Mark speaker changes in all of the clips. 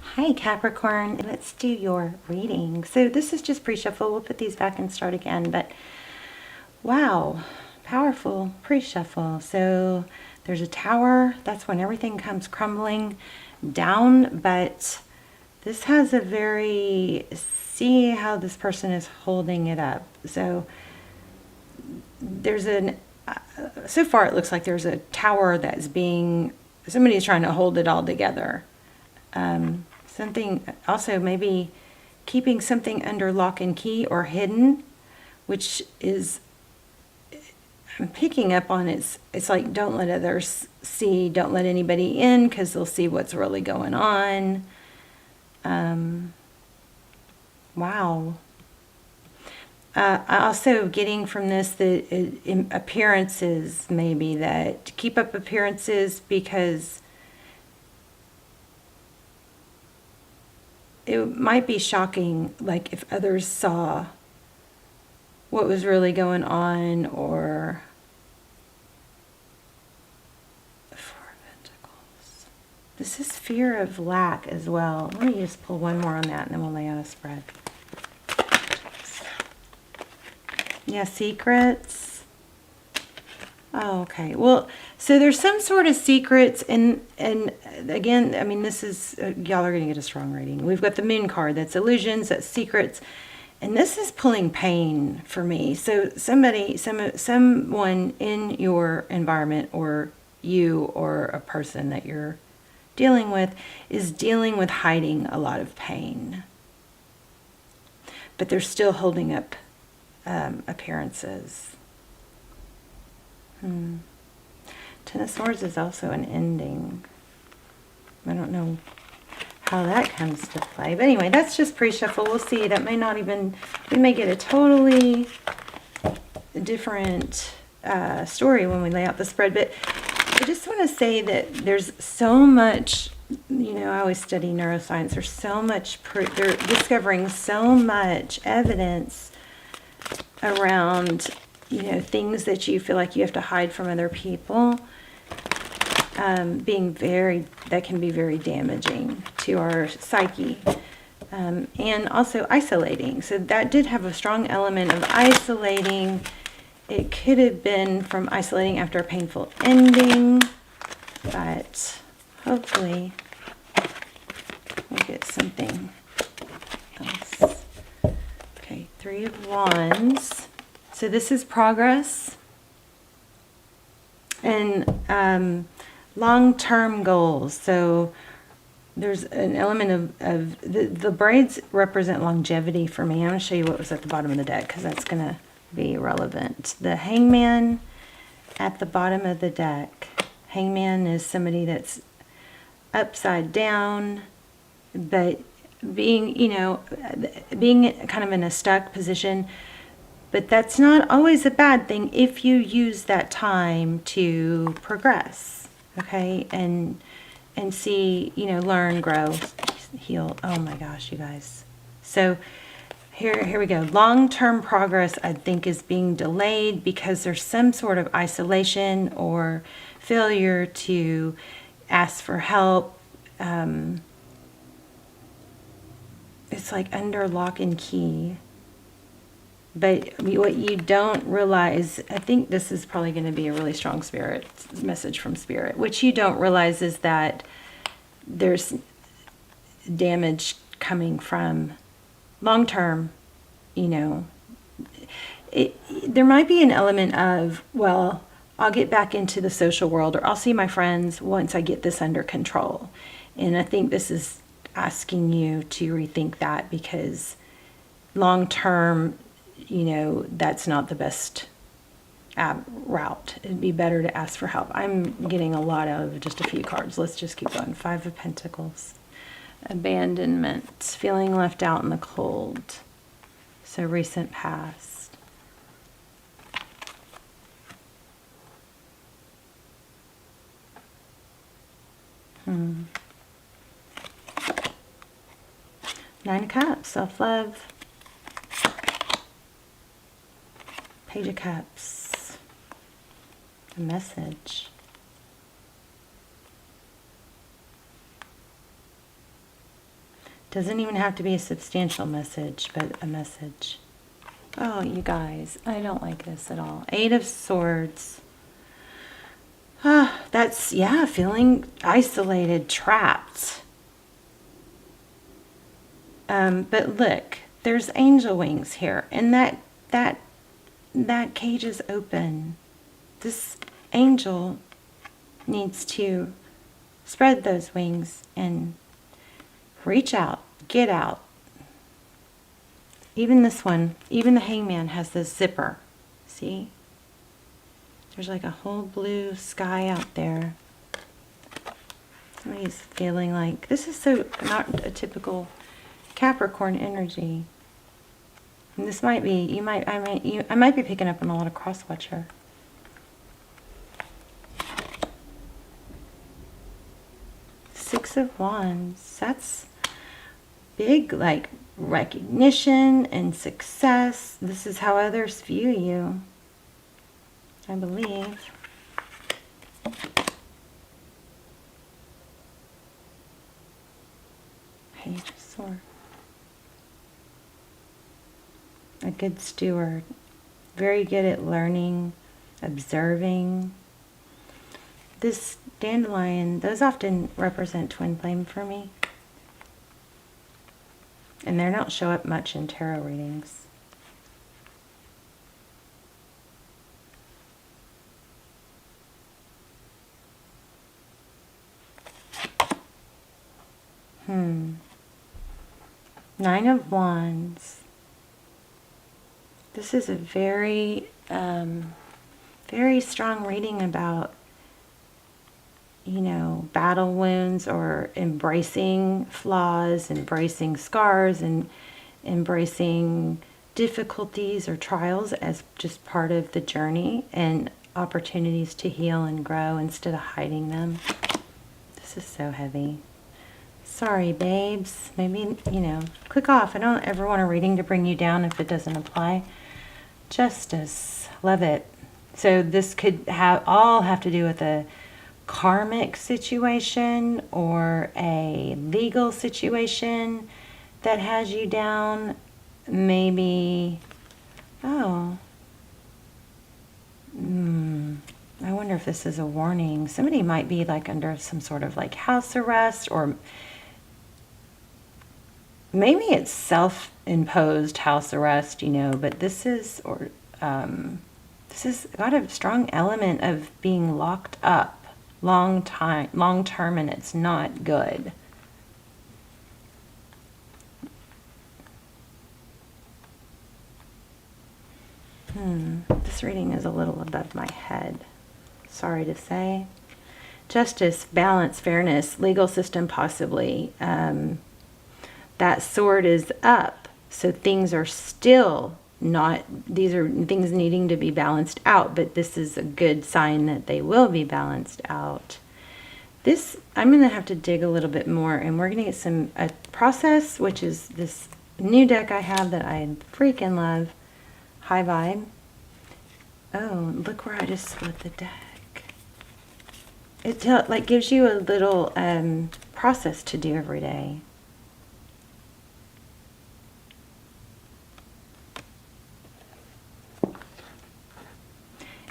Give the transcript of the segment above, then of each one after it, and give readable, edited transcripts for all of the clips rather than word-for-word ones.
Speaker 1: Hi Capricorn, let's do your reading. So this is just pre-shuffle. We'll put these back and start again, but wow, powerful pre-shuffle. So there's a tower. That's when everything comes crumbling down, but this has a very, see how this person is holding it up. So there's so far it looks like there's a tower that's somebody's trying to hold it all together. Something also maybe keeping something under lock and key or hidden, which is, I'm picking up on it's like don't let others see, don't let anybody in because they'll see what's really going on. Wow. Also getting from this that appearances, maybe that keep up appearances because it might be shocking, like if others saw what was really going on, or Four of Pentacles. This is fear of lack as well. Let me just pull one more on that and then we'll lay out a spread. Yeah, secrets. Oh, okay. Well, so there's some sort of secrets, and again, I mean, this is y'all are going to get a strong reading. We've got the Moon card. That's illusions. That's secrets, and this is pulling pain for me. So someone in your environment, or you, or a person that you're dealing with, is dealing with hiding a lot of pain, but they're still holding up appearances. Ten of Swords is also an ending. I don't know how that comes to play. But anyway, that's just pre-shuffle. We'll see. That may not even, we may get a totally different story when we lay out the spread. But I just want to say that there's so much, you know, I always study neuroscience. There's so much, they're discovering so much evidence around, you know, things that you feel like you have to hide from other people, that can be very damaging to our psyche, and also isolating. So that did have a strong element of isolating. It could have been from isolating after a painful ending, but hopefully we'll get something else. Okay, Three of Wands. So this is progress and long-term goals. So there's an element of the braids represent longevity for me. I'm going to show you what was at the bottom of the deck because that's going to be relevant. The Hangman at the bottom of the deck. Hangman is somebody that's upside down, but being, you know, being kind of in a stuck position. But that's not always a bad thing if you use that time to progress, okay? And see, you know, learn, grow, heal. Oh my gosh, you guys. So here we go. Long-term progress, I think, is being delayed because there's some sort of isolation or failure to ask for help. It's like under lock and key. But what you don't realize, I think this is probably going to be a really strong spirit message from spirit. What you don't realize is that there's damage coming from long term, you know. There might be an element of, well, I'll get back into the social world, or I'll see my friends once I get this under control. And I think this is asking you to rethink that, because long term, you know, that's not the best route. It'd be better to ask for help. I'm getting a lot out of just a few cards. Let's just keep going. Five of Pentacles. Abandonment. Feeling left out in the cold. So recent past. Nine of Cups. Self-love. Page of Cups. A message. Doesn't even have to be a substantial message, but a message. Oh, you guys, I don't like this at all. 8 of Swords. That's, yeah, feeling isolated, trapped. But look, there's angel wings here, and that cage is open. This angel needs to spread those wings and reach out, get out. Even this one, even the Hangman has this zipper. See? There's like a whole blue sky out there. Somebody's feeling like, this is so not a typical Capricorn energy. And this might be, I might be picking up on a lot of cross-watcher. Six of Wands. That's big, like recognition and success. This is how others view you, I believe. Page of Swords. A good steward. Very good at learning, observing. This dandelion, those often represent twin flame for me. And they don't show up much in tarot readings. Nine of Wands. This is a very, very strong reading about, you know, battle wounds or embracing flaws, embracing scars, and embracing difficulties or trials as just part of the journey and opportunities to heal and grow instead of hiding them. This is so heavy. Sorry, babes. Maybe, you know, click off. I don't ever want a reading to bring you down if it doesn't apply. Justice. Love it. So this could all have to do with a karmic situation or a legal situation that has you down. Maybe, I wonder if this is a warning. Somebody might be like under some sort of like house arrest, or maybe it's self-imposed house arrest, you know, but this is got a strong element of being locked up long term, and it's not good. This reading is a little above my head. Sorry to say. Justice, balance, fairness, legal system possibly. That sword is up, so things are still not, these are things needing to be balanced out, but this is a good sign that they will be balanced out. This, I'm going to have to dig a little bit more, and we're going to get a process, which is this new deck I have that I freaking love. High Vibe. Oh, look where I just split the deck. It like gives you a little process to do every day.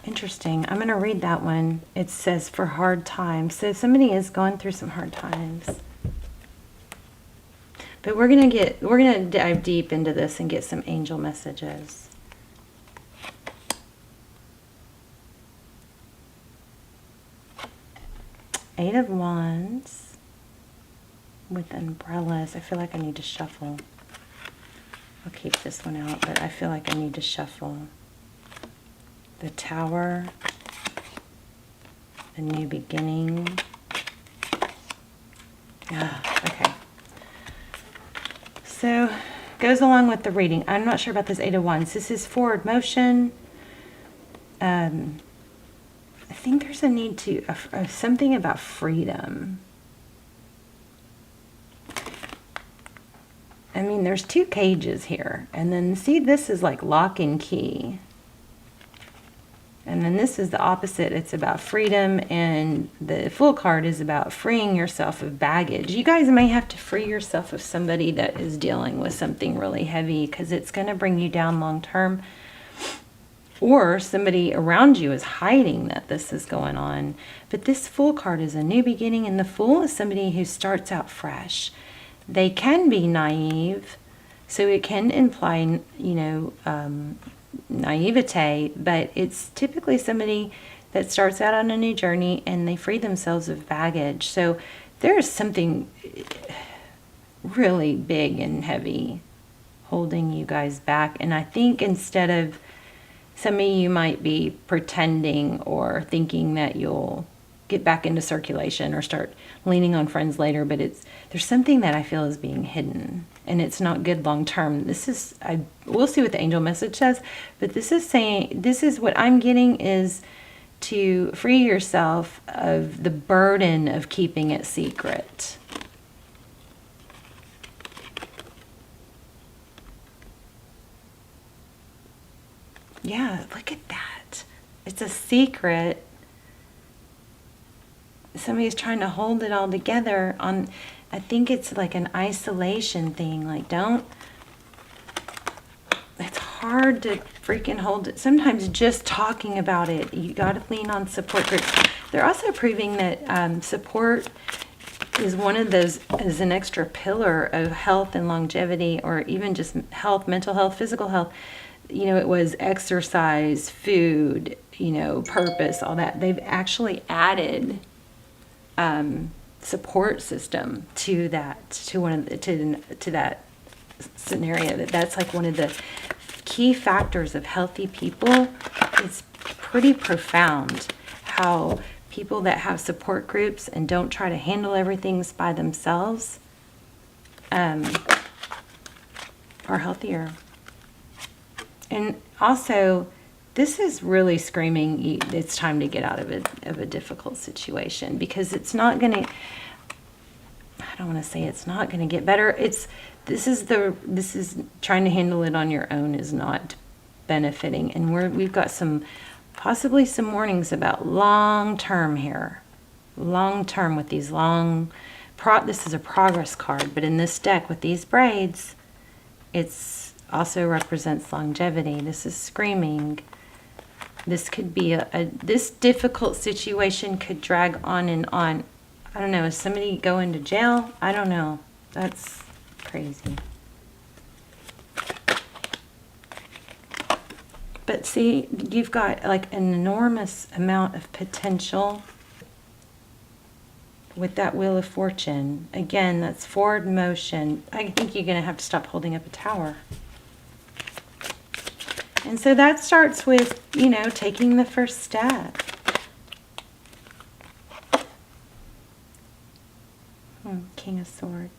Speaker 1: Interesting. I'm going to read that one. It says for hard times. So somebody is going through some hard times. But we're going to dive deep into this and get some angel messages. Eight of Wands with umbrellas. I feel like I need to shuffle. I'll keep this one out, but I feel like I need to shuffle. The Tower, the New Beginning. Okay. So, goes along with the reading. I'm not sure about this Eight of Wands. This is forward motion. I think there's a need to, something about freedom. I mean, there's two cages here. And then, see, this is like lock and key. And then this is the opposite. It's about freedom, and the Fool card is about freeing yourself of baggage. You guys may have to free yourself of somebody that is dealing with something really heavy, because it's going to bring you down long term. Or somebody around you is hiding that this is going on. But this Fool card is a new beginning, and the Fool is somebody who starts out fresh. They can be naive, so it can imply, naivete, but it's typically somebody that starts out on a new journey and they free themselves of baggage. So there is something really big and heavy holding you guys back. And I think instead of, some of you might be pretending or thinking that you'll get back into circulation or start leaning on friends later, but there's something that I feel is being hidden, and it's not good long term. We'll see what the angel message says, but this is what I'm getting, is to free yourself of the burden of keeping it secret. Yeah, look at that. It's a secret. Somebody's trying to hold it all together on, I think it's like an isolation thing. Like, it's hard to freaking hold it. Sometimes just talking about it, you got to lean on support groups. They're also proving that support is one of those, is an extra pillar of health and longevity, or even just health, mental health, physical health. It was exercise, food, purpose, all that. They've actually added support system to that, to that scenario. That's like one of the key factors of healthy people. It's pretty profound how people that have support groups and don't try to handle everything by themselves are healthier. And also, this is really screaming it's time to get out of a difficult situation, because it's not going to, I don't want to say it's not going to get better. This is trying to handle it on your own is not benefiting. And we've got possibly some warnings about long term here. Long term with these this is a progress card, but in this deck with these braids, it's also represents longevity. This is screaming. This could be this difficult situation could drag on and on. I don't know. Is somebody going to jail? I don't know. That's crazy. But see, you've got like an enormous amount of potential with that Wheel of Fortune. Again, that's forward motion. I think you're going to have to stop holding up a tower. And so that starts with, taking the first step. King of Swords.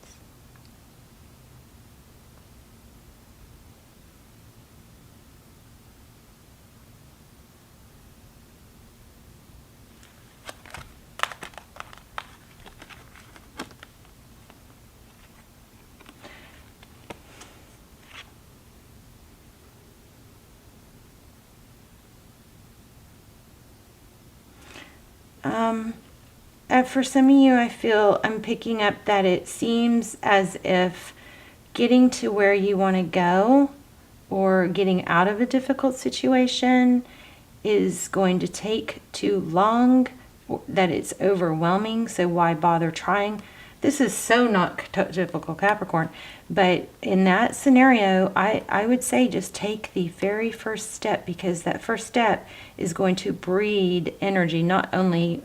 Speaker 1: For some of you, I feel I'm picking up that it seems as if getting to where you want to go, or getting out of a difficult situation, is going to take too long, that it's overwhelming, so why bother trying? This is so not typical Capricorn, but in that scenario, I would say just take the very first step, because that first step is going to breed energy, not only,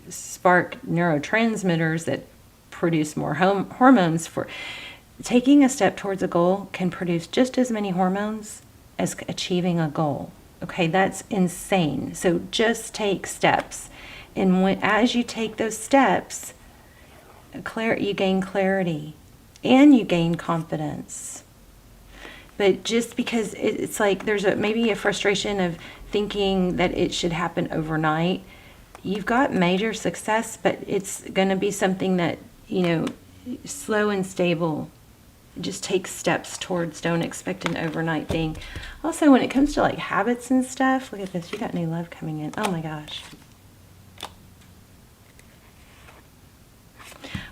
Speaker 1: spark neurotransmitters that produce more hormones. For taking a step towards a goal can produce just as many hormones as achieving a goal. Okay, that's insane. So just take steps. And as you take those steps, you gain clarity and you gain confidence. But just because it's like there's maybe a frustration of thinking that it should happen overnight, you've got major success, but it's going to be something that, slow and stable just take steps towards. Don't expect an overnight thing. Also, when it comes to like habits and stuff, look at this. You got new love coming in. Oh my gosh.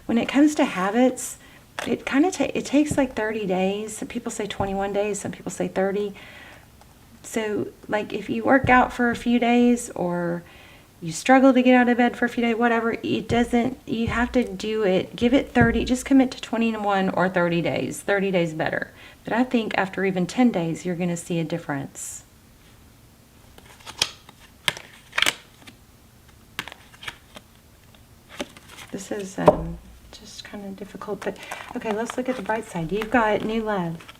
Speaker 1: When it comes to habits, it kind of it takes like 30 days. Some people say 21 days. Some people say 30. So like if you work out for a few days, or you struggle to get out of bed for a few days, whatever, you have to do it. Give it 30, just commit to 21 or 30 days. 30 days better. But I think after even 10 days, you're going to see a difference. This is just kind of difficult, but okay, let's look at the bright side. You've got new love.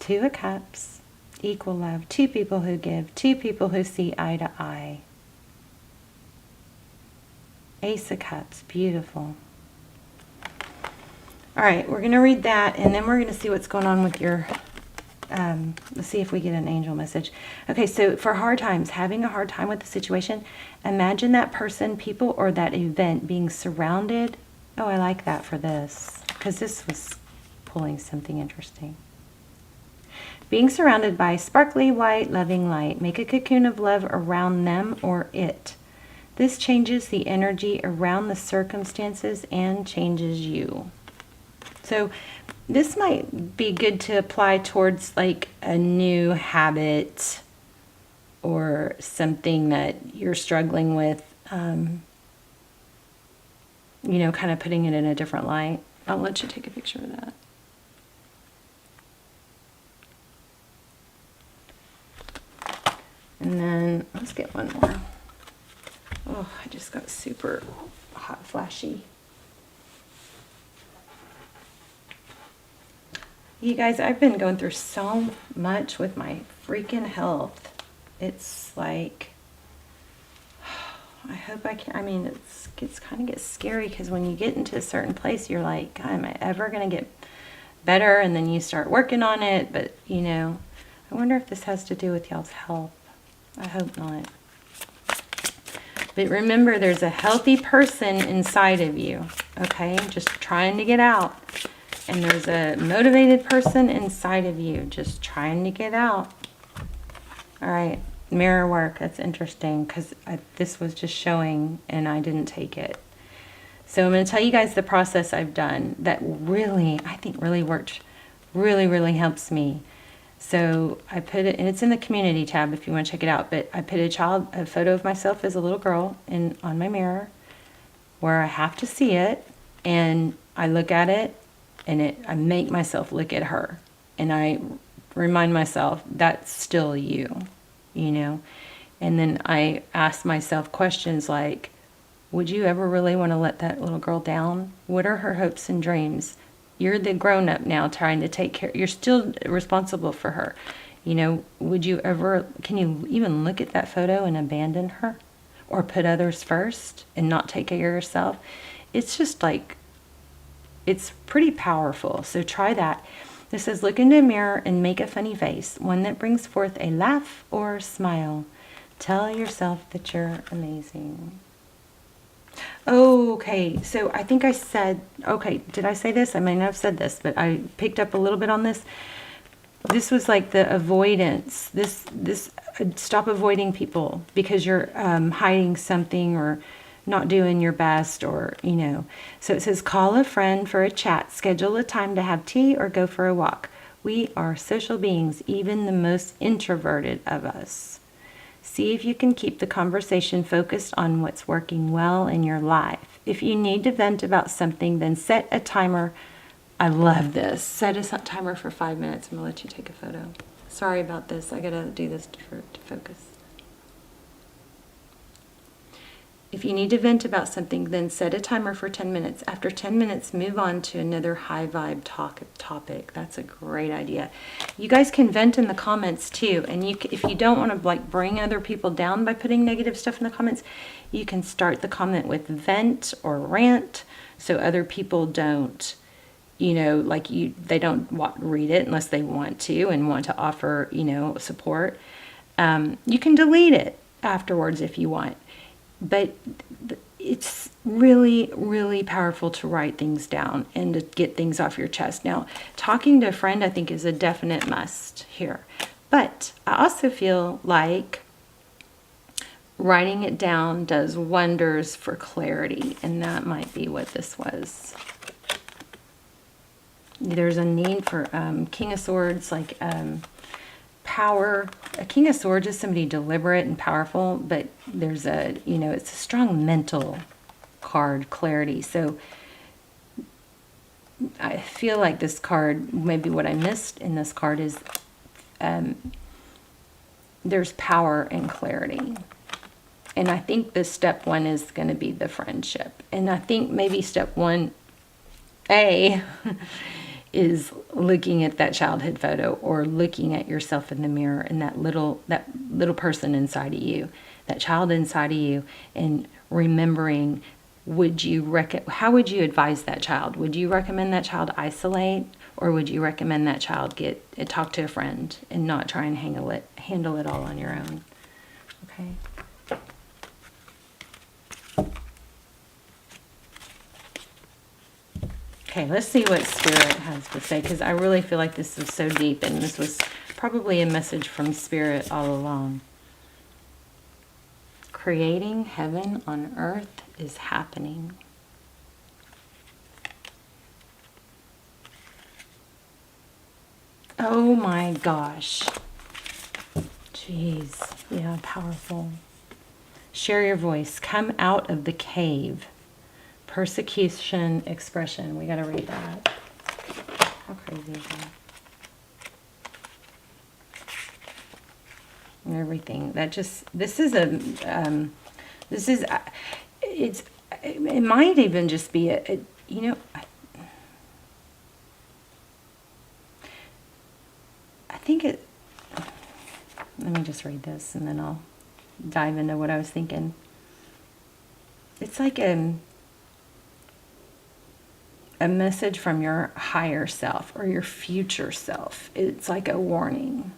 Speaker 1: 2 of Cups, equal love, 2 people who give, 2 people who see eye to eye. Ace of Cups, beautiful. All right, we're going to read that, and then we're going to see what's going on with your, let's see if we get an angel message. Okay, so for hard times, having a hard time with the situation, imagine that person, people, or that event being surrounded. Oh, I like that for this, because this was pulling something interesting. Being surrounded by sparkly white loving light. Make a cocoon of love around them or it. This changes the energy around the circumstances and changes you. So this might be good to apply towards like a new habit or something that you're struggling with, you know, kind of putting it in a different light. I'll let you take a picture of that. And then let's get one more. Oh, I just got super hot flashy. You guys, I've been going through so much with my freaking health. It's like, I hope I can, I mean, it's kind of gets scary, because when you get into a certain place, you're like, God, am I ever going to get better? And then you start working on it. But, you know, I wonder if this has to do with y'all's health. I hope not. But remember, there's a healthy person inside of you, okay? Just trying to get out. And there's a motivated person inside of you just trying to get out. All right, mirror work. That's interesting, because this was just showing and I didn't take it. So I'm going to tell you guys the process I've done that really, I think really worked, really helps me. So I put it, and it's in the community tab if you want to check it out, but I put a photo of myself as a little girl on my mirror where I have to see it, and I look at it, and I make myself look at her, and I remind myself that's still you, you know. And then I ask myself questions like, would you ever really want to let that little girl down? What are her hopes and dreams? You're the grown-up now trying to take care. You're still responsible for her. You know, can you even look at that photo and abandon her? Or put others first and not take care of yourself? It's just like, it's pretty powerful. So try that. This says, look into a mirror and make a funny face, one that brings forth a laugh or a smile. Tell yourself that you're amazing. Okay, so I think I said, okay, did I say this? I may not have said this, but I picked up a little bit on this. This was like the avoidance. Stop avoiding people because you're hiding something or not doing your best, or, you know. So it says, call a friend for a chat, schedule a time to have tea or go for a walk. We are social beings, even the most introverted of us. See if you can keep the conversation focused on what's working well in your life. If you need to vent about something, then set a timer. I love this. Set a timer for 5 minutes. I'm going to let you take a photo. Sorry about this. I got to do this to focus. If you need to vent about something, then set a timer for 10 minutes. After 10 minutes, move on to another high vibe topic. That's a great idea. You guys can vent in the comments too. And if you don't want to like bring other people down by putting negative stuff in the comments, you can start the comment with vent or rant, so other people don't, you know, like they don't read it unless they want to and want to offer, you know, support. You can delete it afterwards if you want. But it's really, really powerful to write things down and to get things off your chest. Now, talking to a friend, I think, is a definite must here. But I also feel like writing it down does wonders for clarity, and that might be what this was. There's a need for King of Swords, like power. A King of Swords is somebody deliberate and powerful, but there's a, you know, it's a strong mental card, clarity. So I feel like this card, maybe what I missed in this card is there's power and clarity. And I think the step one is going to be the friendship. And I think maybe step 1A is looking at that childhood photo, or looking at yourself in the mirror and that little person inside of you, that child inside of you, and remembering, how would you advise that child? Would you recommend that child isolate, or would you recommend that child talk to a friend and not try and handle it all on your own? Okay. Okay, let's see what Spirit has to say, because I really feel like this is so deep, and this was probably a message from Spirit all along. Creating heaven on earth is happening. Oh my gosh. Jeez. Yeah, powerful. Share your voice. Come out of the cave. Persecution expression. We got to read that. How crazy is that? And everything. It might even just be I think it, let me just read this and then I'll dive into what I was thinking. It's like a message from your higher self or your future self. It's like a warning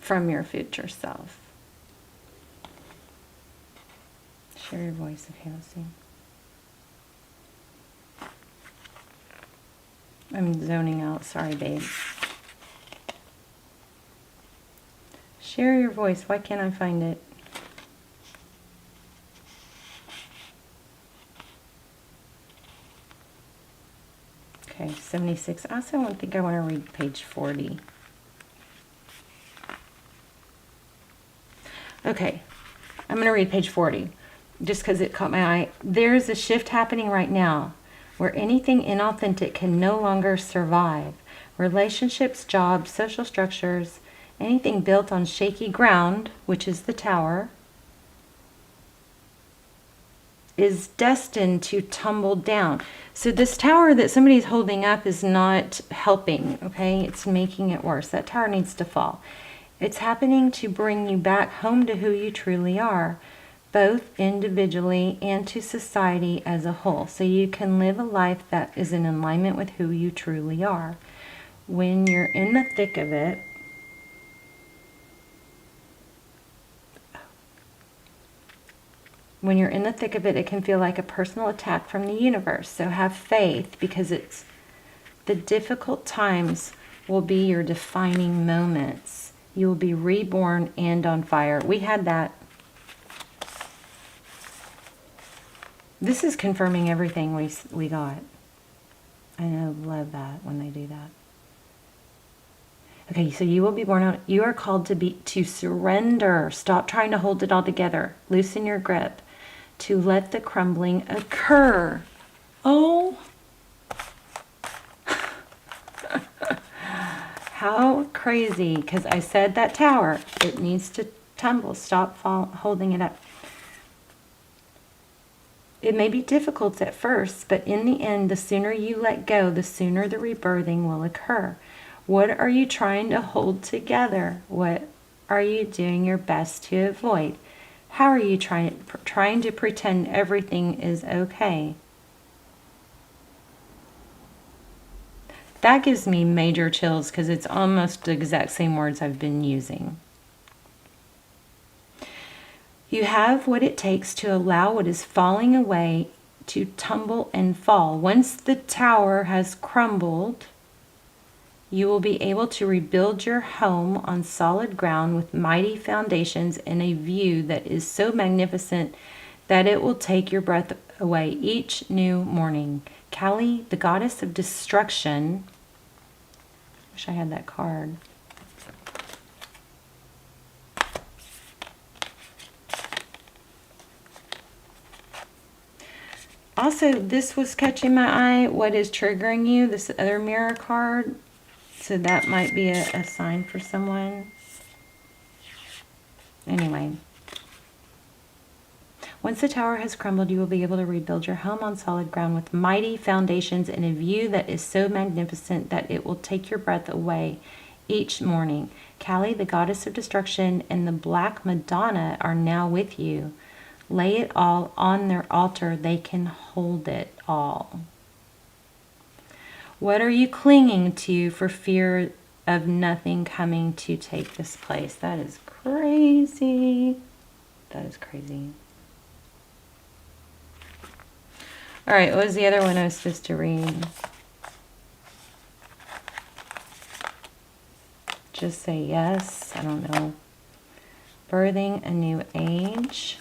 Speaker 1: from your future self. Share your voice if you see. I'm zoning out. Sorry, babe. Share your voice. Why can't I find it? Okay, 76. I also think I want to read page 40. Okay, I'm going to read page 40 just because it caught my eye. There's a shift happening right now where anything inauthentic can no longer survive. Relationships, jobs, social structures, anything built on shaky ground, which is the tower, is destined to tumble down. So this tower that somebody's holding up is not helping, okay? It's making it worse. That tower needs to fall. It's happening to bring you back home to who you truly are, both individually and to society as a whole. So you can live a life that is in alignment with who you truly are. When you're in the thick of it, it can feel like a personal attack from the universe. So have faith, because the difficult times will be your defining moments. You will be reborn and on fire. We had that. This is confirming everything we got. I love that when they do that. Okay, so you will be born out. You are called to surrender. Stop trying to hold it all together. Loosen your grip. To let the crumbling occur. Oh. How crazy. Because I said that tower, it needs to tumble. Stop holding it up. It may be difficult at first, but in the end, the sooner you let go, the sooner the rebirthing will occur. What are you trying to hold together? What are you doing your best to avoid? How are you trying to pretend everything is okay? That gives me major chills because it's almost the exact same words I've been using. You have what it takes to allow what is falling away to tumble and fall. Once the tower has crumbled, you will be able to rebuild your home on solid ground with mighty foundations and a view that is so magnificent that it will take your breath away each new morning. Kali, the goddess of destruction. Wish I had that card. Also, this was catching my eye. What is triggering you? This other mirror card. So that might be a sign for someone. Anyway. Once the tower has crumbled, you will be able to rebuild your home on solid ground with mighty foundations and a view that is so magnificent that it will take your breath away each morning. Kali, the goddess of destruction, and the Black Madonna are now with you. Lay it all on their altar. They can hold it all. What are you clinging to for fear of nothing coming to take this place? That is crazy. That is crazy. All right, what was the other one I was supposed to read? Just say yes. I don't know. Birthing a new age.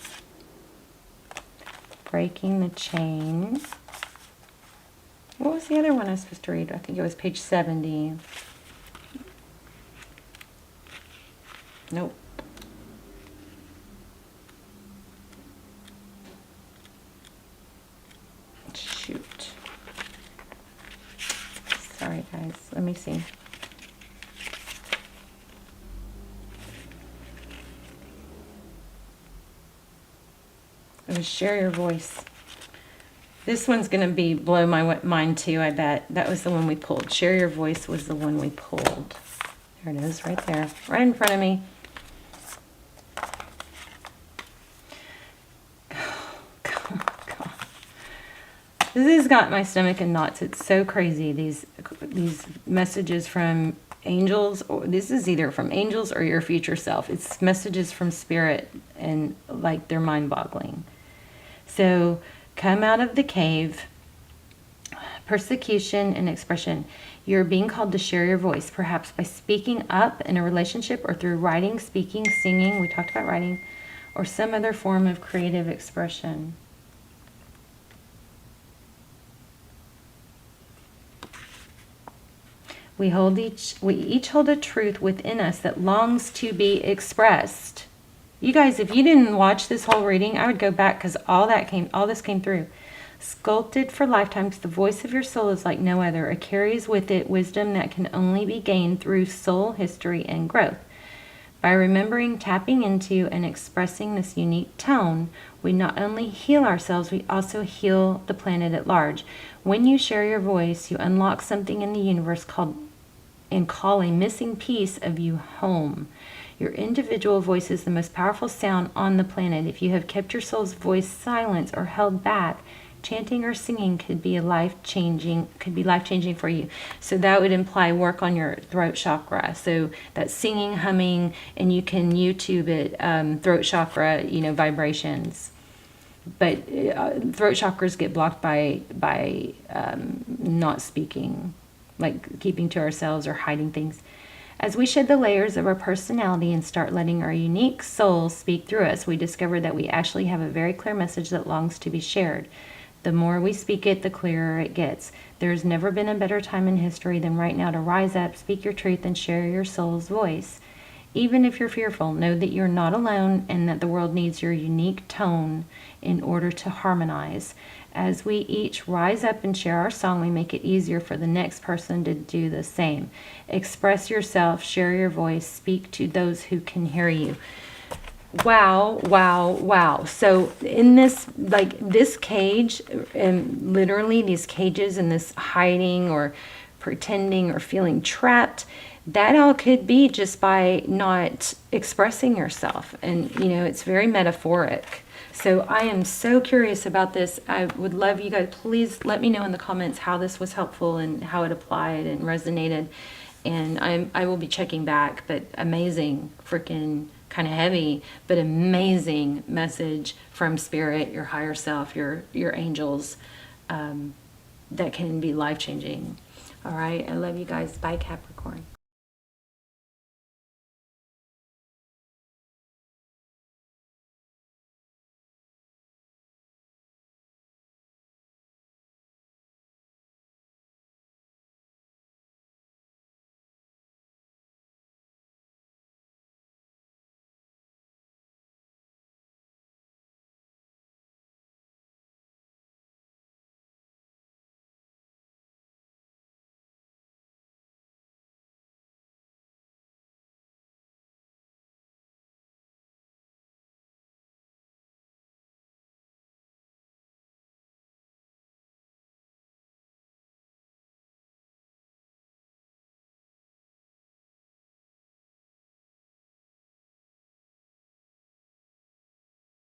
Speaker 1: Breaking the chain. What was the other one I was supposed to read? I think it was page 70. Nope. Shoot. Sorry, guys. Let me see. It was share your voice. This one's going to blow my mind too, I bet. That was the one we pulled. Share your voice was the one we pulled. There it is, right there. Right in front of me. Oh, God. This has got my stomach in knots. It's so crazy. These messages from angels. Or this is either from angels or your future self. It's messages from spirit, and like they're mind-boggling. So come out of the cave. Persecution and expression. You're being called to share your voice, perhaps by speaking up in a relationship or through writing, speaking, singing. We talked about writing, or some other form of creative expression. We each hold a truth within us that longs to be expressed. You guys, if you didn't watch this whole reading, I would go back, because all this came through. Sculpted for lifetimes, the voice of your soul is like no other. It carries with it wisdom that can only be gained through soul history and growth. By remembering, tapping into, and expressing this unique tone, we not only heal ourselves, we also heal the planet at large. When you share your voice, you unlock something in the universe call a missing piece of you home. Your individual voice is the most powerful sound on the planet. If you have kept your soul's voice silent or held back, chanting or singing could be life-changing for you. So that would imply work on your throat chakra. So that's singing, humming, and you can YouTube it, throat chakra, vibrations. But throat chakras get blocked by not speaking, like keeping to ourselves or hiding things. As we shed the layers of our personality and start letting our unique soul speak through us, we discover that we actually have a very clear message that longs to be shared. The more we speak it, the clearer it gets. There's never been a better time in history than right now to rise up, speak your truth, and share your soul's voice. Even if you're fearful, know that you're not alone and that the world needs your unique tone in order to harmonize. As we each rise up and share our song, we make it easier for the next person to do the same. Express yourself, share your voice, speak to those who can hear you. Wow, wow, wow. So in this cage, and literally these cages and this hiding or pretending or feeling trapped, that all could be just by not expressing yourself. And, it's very metaphoric. So I am so curious about this. I would love you guys, please let me know in the comments how this was helpful and how it applied and resonated. And I will be checking back, but amazing freaking kind of heavy, but amazing message from spirit, your higher self, your angels, that can be life-changing. All right, I love you guys. Bye, Capricorn.